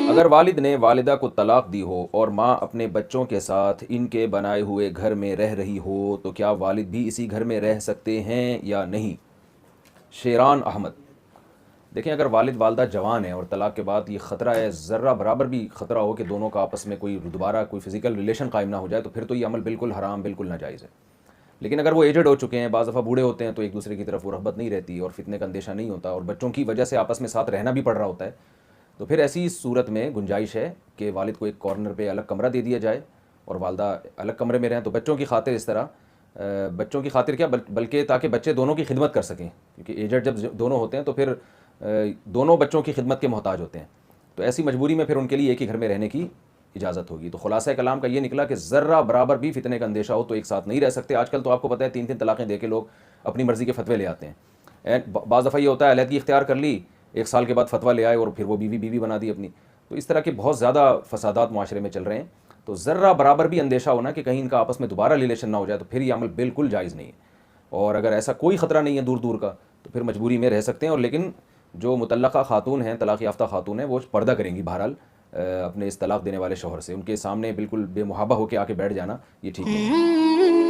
اگر والد نے والدہ کو طلاق دی ہو اور ماں اپنے بچوں کے ساتھ ان کے بنائے ہوئے گھر میں رہ رہی ہو تو کیا والد بھی اسی گھر میں رہ سکتے ہیں یا نہیں؟ شیران احمد: دیکھیں، اگر والد والدہ جوان ہیں اور طلاق کے بعد یہ خطرہ ہے، ذرہ برابر بھی خطرہ ہو کہ دونوں کا آپس میں کوئی دوبارہ کوئی فزیکل ریلیشن قائم نہ ہو جائے، تو پھر تو یہ عمل بالکل حرام، بالکل ناجائز ہے۔ لیکن اگر وہ ایجڈ ہو چکے ہیں، بعض دفعہ بوڑھے ہوتے ہیں، تو ایک دوسرے کی طرف وہ رغبت نہیں رہتی اور فتنے کا اندیشہ نہیں ہوتا اور بچوں کی وجہ سے آپس میں ساتھ رہنا بھی پڑ رہا ہوتا ہے، تو پھر ایسی صورت میں گنجائش ہے کہ والد کو ایک کارنر پہ الگ کمرہ دے دیا جائے اور والدہ الگ کمرے میں رہیں، تو بچوں کی خاطر اس طرح بچوں کی خاطر کیا، بلکہ تاکہ بچے دونوں کی خدمت کر سکیں، کیونکہ ایجڈ جب دونوں ہوتے ہیں تو پھر دونوں بچوں کی خدمت کے محتاج ہوتے ہیں، تو ایسی مجبوری میں پھر ان کے لیے ایک ہی گھر میں رہنے کی اجازت ہوگی۔ تو خلاصہ کلام کا یہ نکلا کہ ذرہ برابر بھی فتنے کا اندیشہ ہو تو ایک ساتھ نہیں رہ سکتے۔ آج کل تو آپ کو پتہ ہے 3 طلاقیں دے کے لوگ اپنی مرضی کے فتوے لے آتے ہیں۔ بعض دفعہ یہ ہوتا ہے علیحدگی اختیار کر لی، 1 سال کے بعد فتویٰ لے آئے اور پھر وہ بیوی بنا دی اپنی۔ تو اس طرح کے بہت زیادہ فسادات معاشرے میں چل رہے ہیں، تو ذرہ برابر بھی اندیشہ ہونا کہ کہیں ان کا آپس میں دوبارہ ریلیشن نہ ہو جائے تو پھر یہ عمل بالکل جائز نہیں ہے۔ اور اگر ایسا کوئی خطرہ نہیں ہے دور دور کا تو پھر مجبوری میں رہ سکتے ہیں، اور لیکن جو مطلقہ خاتون ہیں، طلاق یافتہ خاتون ہیں، وہ پردہ کریں گی بہرحال اپنے اس طلاق دینے والے شوہر سے، ان کے سامنے بالکل بے محابہ ہو کے آ کے بیٹھ جانا یہ ٹھیک نہیں ہے۔